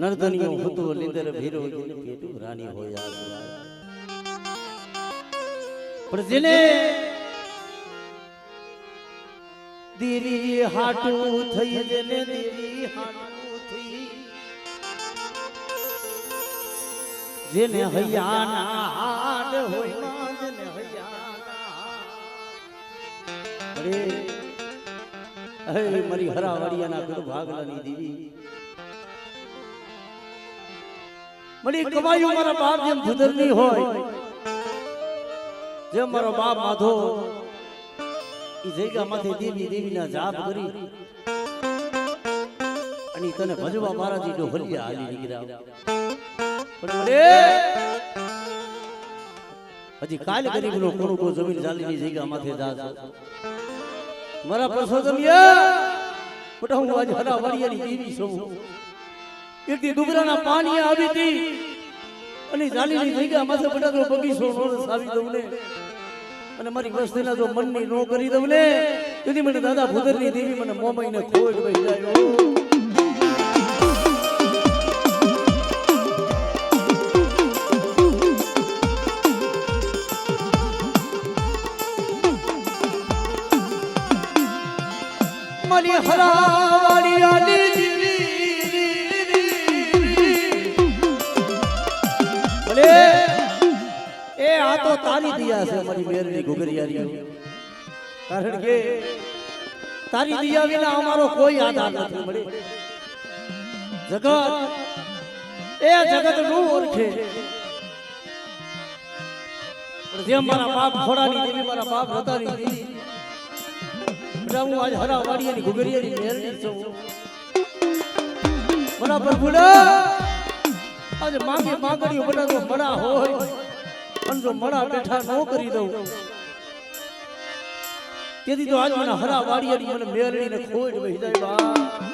નર્તનીઓ હતો લીધર ભીરો જેને પેટું રાણી હોય પણ જેને દેવી હાટું થઈ જેને દેવી હાટું થઈ જેને હૈયાના હાડ હોય જેને હૈયાના અરે હે મારી હરાવાડિયાના ઘર ભાગલાની દેવી મારી કમાયું મારા બાપ જેમ ભૂદરની હોય જેમ મારો બાપ માધો ઈ જગ્યામાંથી દેવી દેવીના જાપ કરી અને તને ભજવા મારાજી ડોહલિયા હાલી નીકળ્યા પણ હજી કાલ ગરીબનો કોણુકો જમીન જાલીની જગ્યામાંથી જાજો મારા પરસોતમિયા બટા હું આજ હરાવાડિયાની દેવી છું એકથી ડુગરાના પાણી આવી હતી અને જાલીની જગ્યામાંથી બટા તો બગીચો રોજ આવી દઉં ને અને મારી વસ્તીના જો મનની નો કરી દઉં ને તેથી મને દાદા ભૂદરની દેવી મને મોમાઈને ખોટ વહી જાય મારી હરાવાડિયાની એ આ તો તારી દિયા છે મારી મેરની ઘુઘરિયારી કારણ કે તારી દિયા વિના અમારો કોઈ આધાર નથી મળે જગત એ જગત નું ઓળખે પણ જેમ મારા બાપ ઘોડાની દેવી મારા બાપ રતાની દેવી હું આજ હરાવાડિયાની ઘુઘરિયાની મેરની છું મારા પ્રભુડા આજે માંગી માંગણીઓ બધા તો મડા હોય પણ જો મડા બેઠા ન કરી દઉં તેથી તો આજ મને હરાવાડિયાની મને મેરડીને ખોટ વહી જાય બા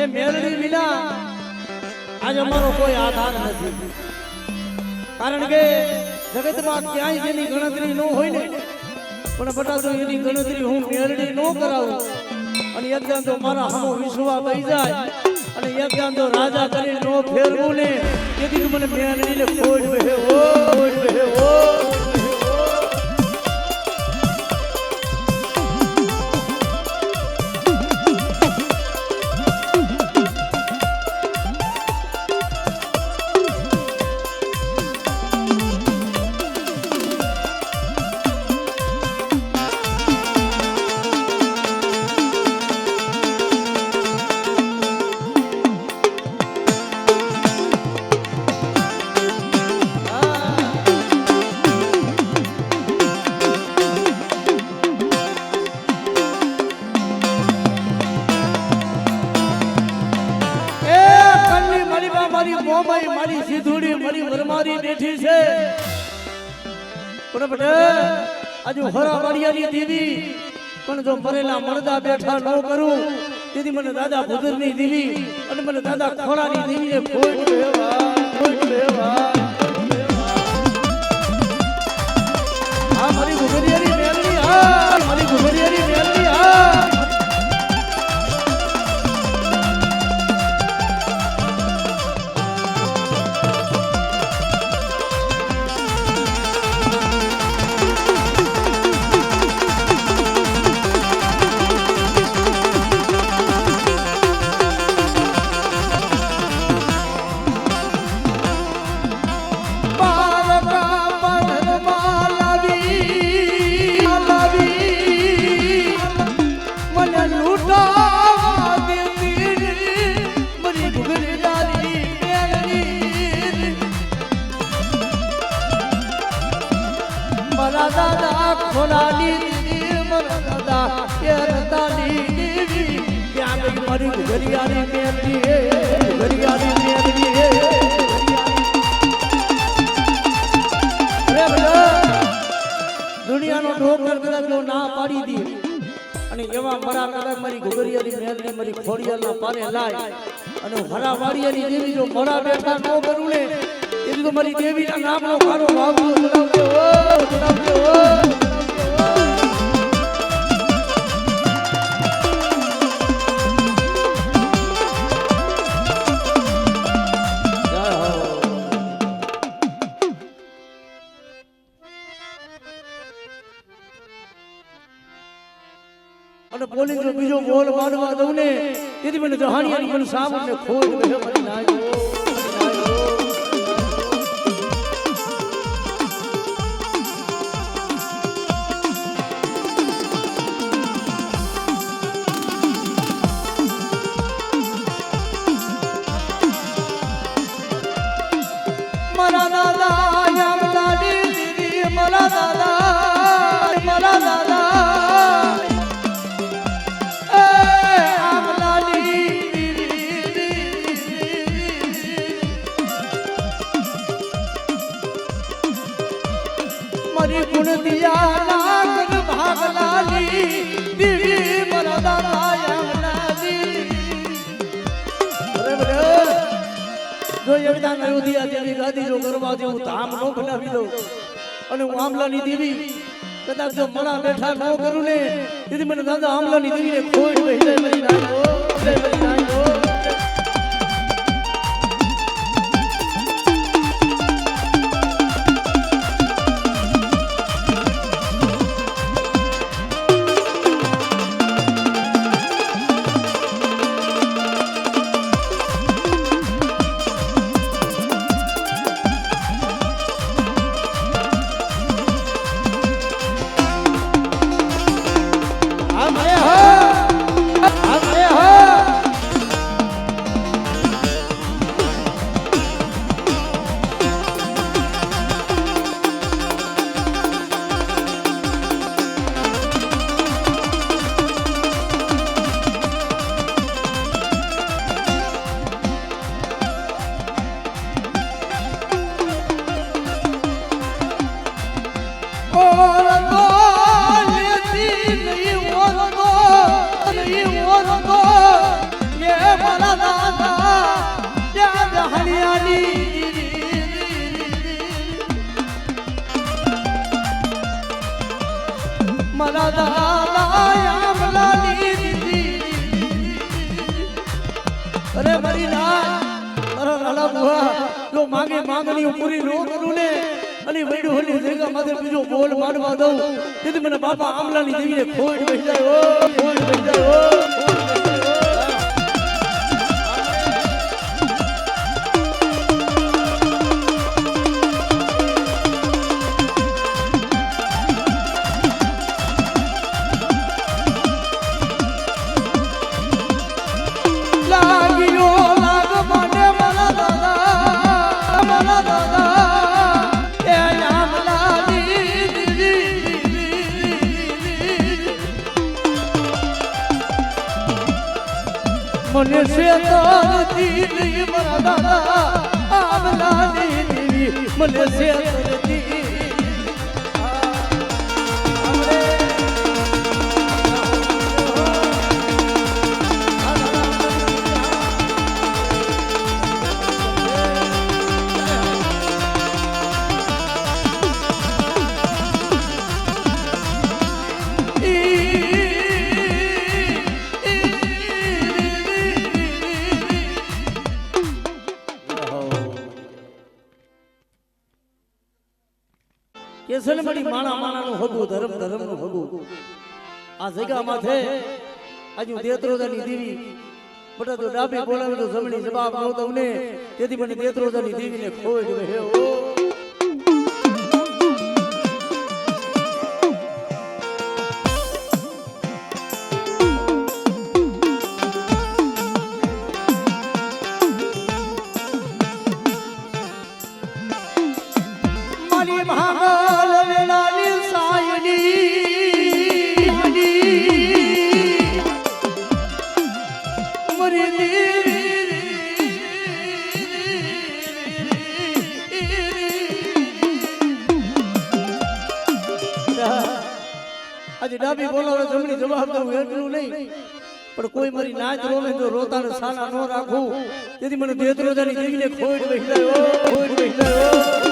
મેલડી વિના આજ અમારો કોઈ આધાર નથી કારણ કે જગતમાં ક્યાંય જેની ગણતરી ન હોય ને પણ બટા તો એની ગણતરી હું મેલડી ન કરાવું અને એકદમ તો મારા હમો વિશ્વા થઈ જાય અને એકદમ તો રાજા કરી નો ફેરવું ને તેથી મને મેલડીને ખોટ વહે ઓ ખોટ વહે ઓ મારી સીધુડી મારી વરમારી બેઠી છે પણ આજુ હરાવાડિયાની દેવી પણ જો મરેલા મળદા બેઠા ન કરું તેથી મને દાદા ભૂદરની દેવી અને મને દાદા ખોડાની દેવીને ખોટ લેવા હા મારી ઘુઘરિયાની મેલડી હા મારી ઘુઘરિયાની મેલડી હા મારા દાદા ખોલાની દીદી મારા દાદા એ રતાની દેવી ક્યાં ગઈ મારી ઘરિયાળી મેલડી હે ઘરિયાળી મેલડી હે દુનિયાનો ડોક્ટર કદાચ જો ના પાડી દે અને એવા મરા કદાચ મારી ઘોઘરિયાની મેલડી મારી ખોડિયાલના પારે લાય અને હરા વાડિયાની દેવી જો મરા બેઠા ન કરું ને એ તો મારી દેવીના નામનો કારો વાવડો ચડાવજો ચડાવજો અને પોલીસ નો બીજો બોલ મારવા દઉં ને તેથી મને જહાનિયાની મને સામને ખોજ ગયો મને નાજો મારા દાદા યામલાની દીદી મારા દાદા મારી ગુણ દિયા નાગન ભાગલાલી દીવી મારા દાદા યામલાલી બરાબર જો એવડા અયોધ્યા જેવી ગાદી જો કરવા જેવું ધામ નો બનાવી દઉં અને હું આમલાની દેવી કદાચ જો મણા બેઠા ન કરું ને તેથી મને દાદા આમલાની દેવીને ખોટ વહી જાય મરી નાખો મરી નાખો મારા દાદા યામલાની દીદી અરે મારી ના મારા લાલા બુઆ જો માંગે માંગણી પૂરી ન કરું ને અને વૈડું હોલી જગ્યા માથે બીજો બોલ મારવા દઉં તેથી મને બાપા આમલાની દેવીને ખોટ વહી જાય ઓ ખોટ વહી જાય ઓ મને સે તરતી નહીં મારા દાદા આમલાની દેવી મને સે તરતી કેસલ મડી માણા માણાનું હગું ધર્મ ધર્મનું હગું આ જગ્યામાં છે આજુ દેત્રોદાની દેવી બટા તો ડાબી બોલાવે તો જમણી જવાબ ન દઉં ને તેથી મને દેત્રોદાની દેવીને ખોટ વહે ઓ મારી ભાગલ વેલાની સા આજે ડાબી બોલાવે જમણી જવાબ દઉં એટલું નહીં પણ કોઈ મારી નાચ રોવે તો રોતાને સાના નો રાખું તેથી મને દેતરોજાની દેવીને ખોટ વહેલાયો ખોટ વહેલાયો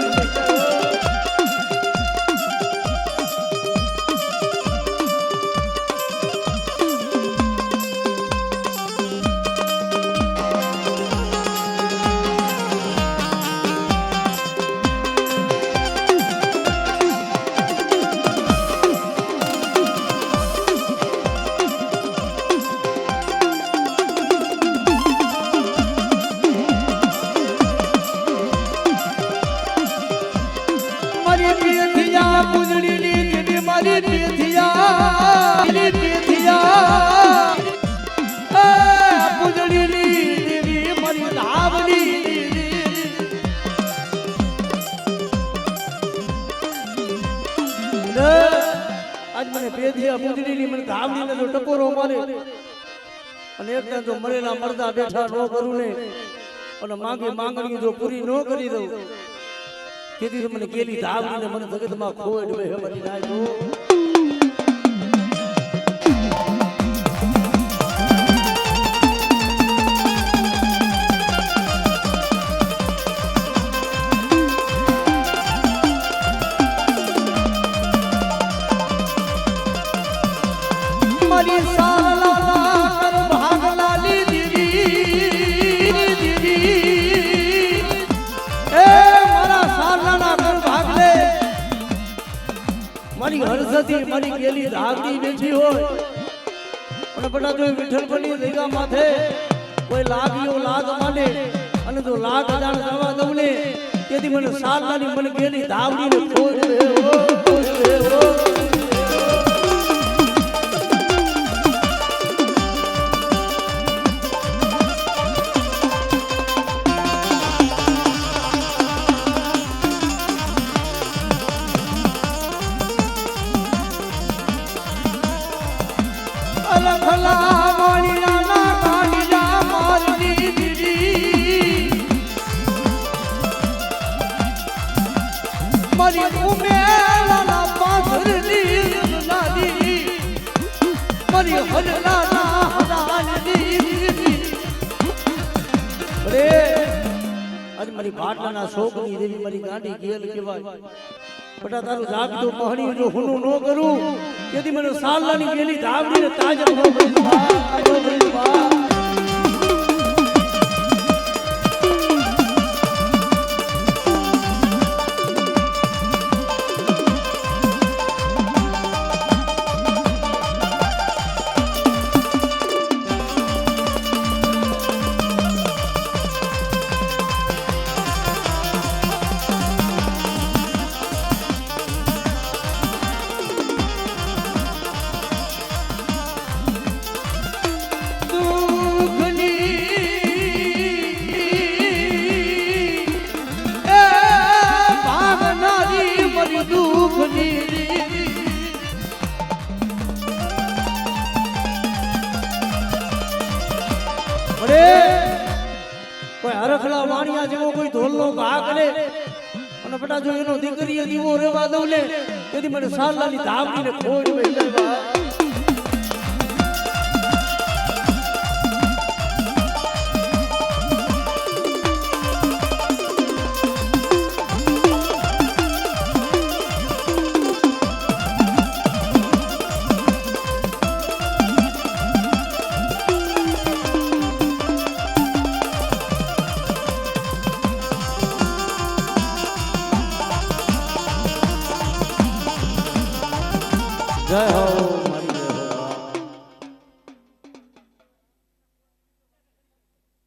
आज मैंने पेथिया पूजड़ी मन धावड़ी ने जो टपोरो मारे અને એકદમ જો મરેલા મરદા બેઠા નો કરું ને અને માંગી માંગણી જો પૂરી નો કરી દઉં તેથી મને કેલી ધાવડી ને મને જગતમાં ખોડ બે હમરી નાખ્યો હરસતી મારી ગેલી ધાવડી બેઠી હોય અને બડા જો વિઠ્ઠલ બની જગ્યા માથે કોઈ લાગ્યો લાગ માને અને જો લાગ જાણ જવા દઉં ને તેથી મને સાલનાની મને ગેલી ધાવડી ને ખોજ રે મારી ભાટના શોકની દેવી મારી ગાંડી ગેલ કહેવાય બટા તારું જાગતો પહણી જો હુનું નો કરું તેથી મને સાલની ગેલી ધાવડી ને તાજર નો બની કોઈ હરખલા વાણિયા જેવો કોઈ ઢોલનો ઘા કરે અને બટા જો એનો દીકરી દીવો રેવા દઉં ને તેથી મને સાલાની ધાવડી ને ખોજ વહેલા જય હો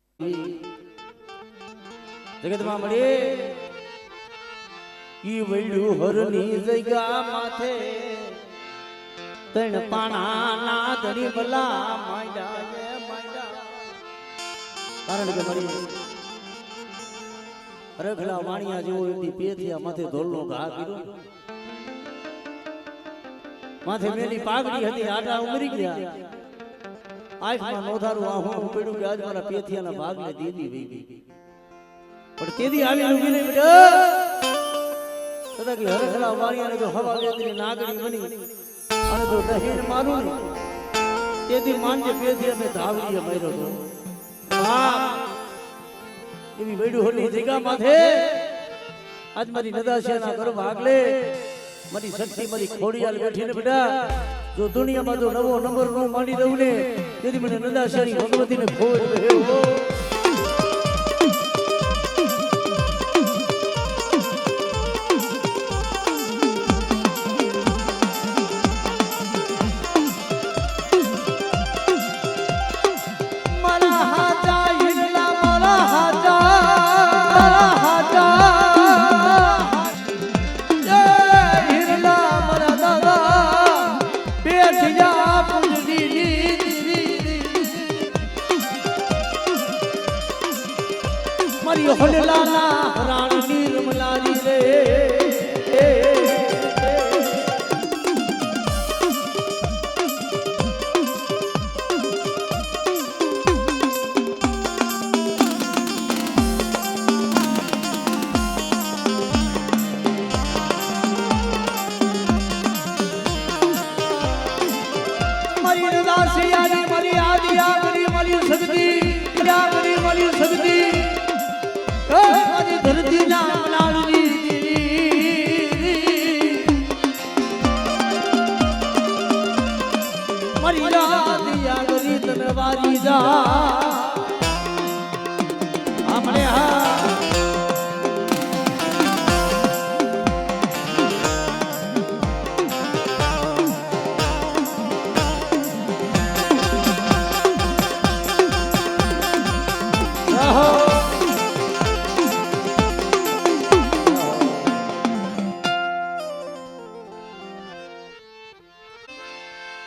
મારી જગતમાં મળે ઈ વૈડું હરની જગ્યા માથે તણ પાણા ના ધરી બલા માંડ્યા કારણ કે મળી રખલા વાણિયા જેવો એની પેથિયા માથે ધોલનો ઘા કર્યો માથે મેલી પાઘડી હતી આટા ઉમરી ગયા આંખમાં નોધારું આ હું પડ્યું કે આજ મારા પેથિયાના ભાગને દીદી વઈ ગઈ પણ તેદી આવી ઊભી નહીં બેટા સદા કે હરખલા વાણિયાને જો હવા વેદની નાગડી બની મને તો દહીને મારું ને તેથી માનજે પેથી અમે ધાવડીએ માર્યો તો એવી વૈડું હોની જગ્યા માથે આજ મારી નદાશિયાના ઘર ભાગલે મારી શક્તિ મારી ખોડિયાલ બેઠીને બેટા જો દુનિયામાં જો નવો નંબર નો માંડી દઉં ને તેથી મને નદાશિયાની ભગવતીને ખોજ રહ્યો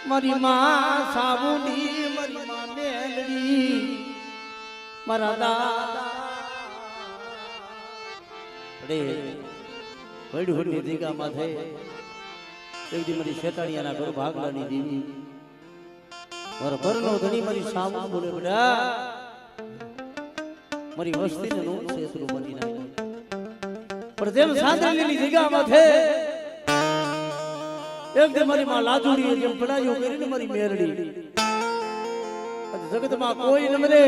મારી માં સાબુની મારી માં મેલડી મારા દાદા અરે વૈડું હોની જગ્યા માથે એક દી મારી શેતાણીયાના ઘર ભાગલાની દેવી મારો ઘરનો ધણી મારી સાબુ બોલે બેટા મારી વસ્તીને નો છેતરું બની નાખે પણ જેમ સાંદળીની જગ્યા માથે એકદમ મારી માં લાજુડી જેમ પડાયો કરીને મારી મેરડી જગતમાં કોઈ ન મળે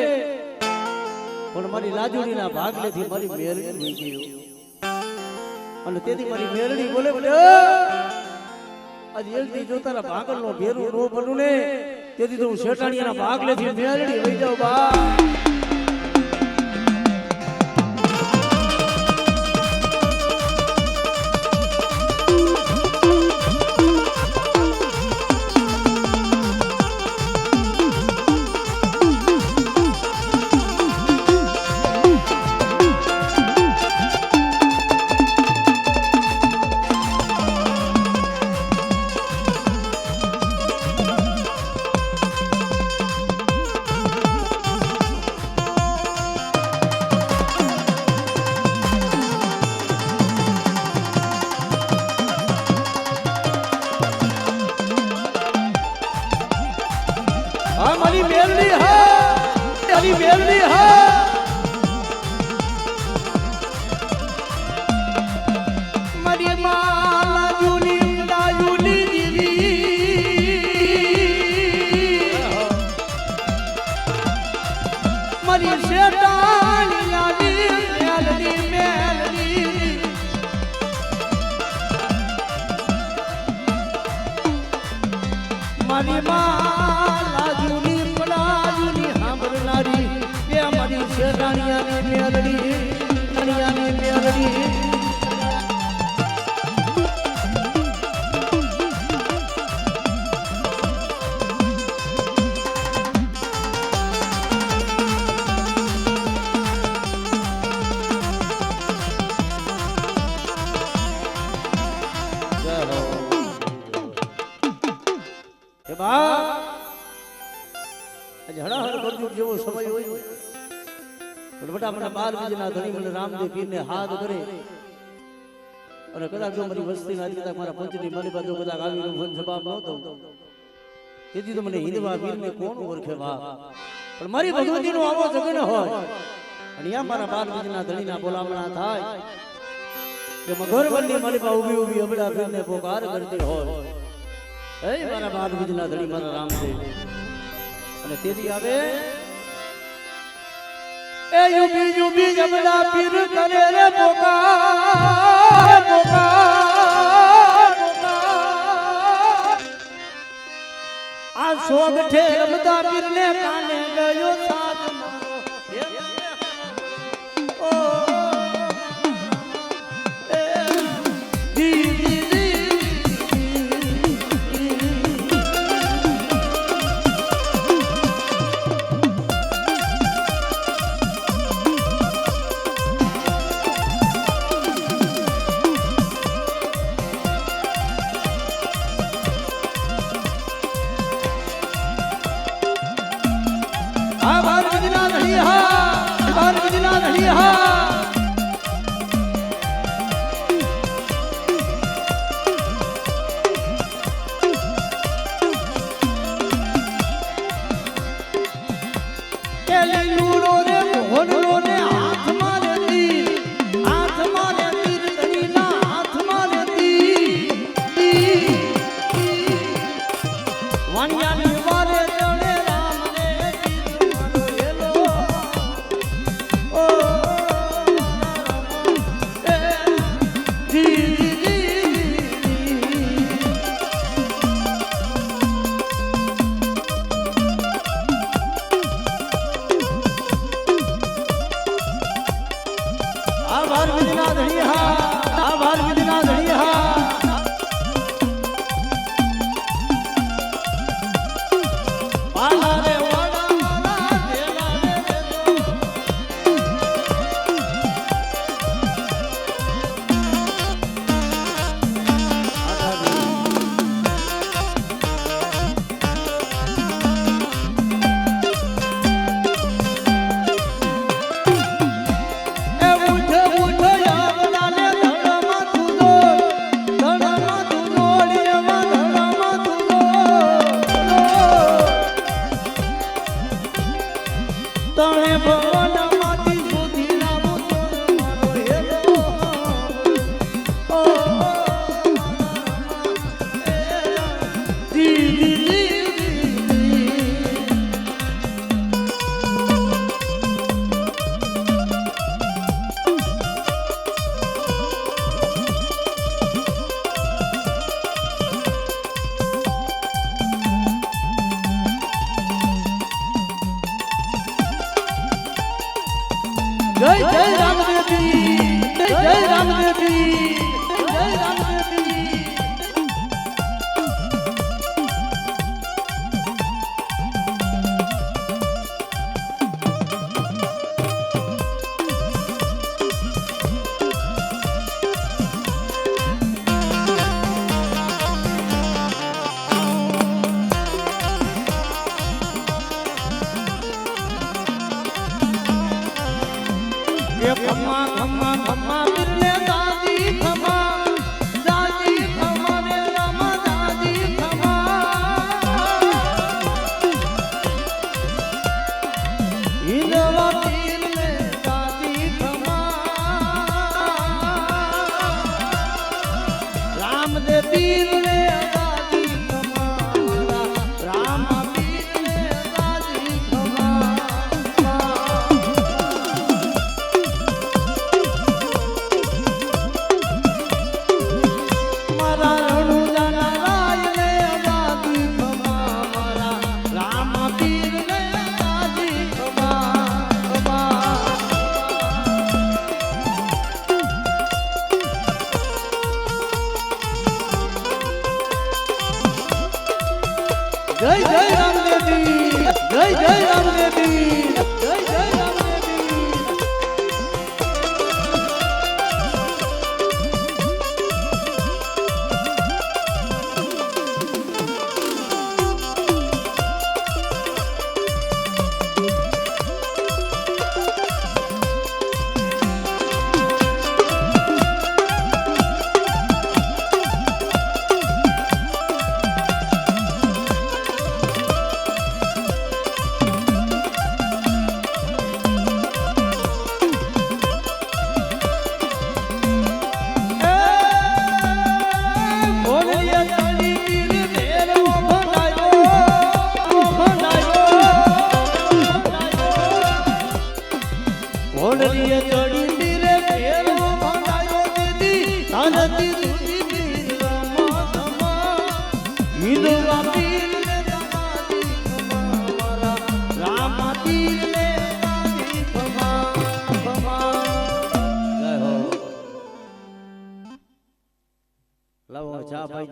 પણ મારી લાજુડીના ભાગલેથી મારી મેરડી થઈ ગયો અને તેથી મારી મેરડી બોલે બોલે આજ એલથી જો તારા ભાગલનો ભેરું નો બનું ને તેથી તો હું શેટાણીયાના ભાગલેથી મેરડી વઈ જાઉં બા મારી માં લાજુની પલાજુની સાંભળનારી એ અમારી શેતાણીયાની મેલડી જેવો સમય હોય પણ બેટા મને 12 બીજના ધણી મને રામદેવ પીરને હાથ કરે અને કદાચ જો મારી વસ્તી ના કદાચ મારા પંચની મારી બાજુ કદાચ આવીનો ફોન જવાબ નહોતો તેથી તો મને હિંદવા પીરને કોણ ઓળખે વા પણ મારી ભગવતીનો આવો જગન હોય અને યા મારા 12 બીજના ધણીના બોલામણા થાય કે મગરવનની મારી બા ઊભી ઊભી અબડા પીરને પોકાર કરતી હોય એ મારા બાર બીજના ધણી મારા રામ છે અને તેથી આવે એ યુબી યુબી જમલા પીર કરે રે પોકાર પોકાર આ સોગ ઠે રમતા પીર ને કાને ગયો સાથ મારો ઓ જય જય રામદેવી જય જય રામદેવી જય રામદેવી ખમ્મા ખમ્મા ખમ્મા બિરલે દાદી ખમ્મા રે રામા દાદી ખમ્મા હિંદવા પીર ને દાદી ખમ્મા રામદેવ પીર ને દાદી ખમ્મા રામ પીર ને દાદી ખમ્મા જય જય રામદેવી જય જય રામદેવી જય જય રામદેવી ભોલિયા તળી પીર ભેરવ ચા પાઈ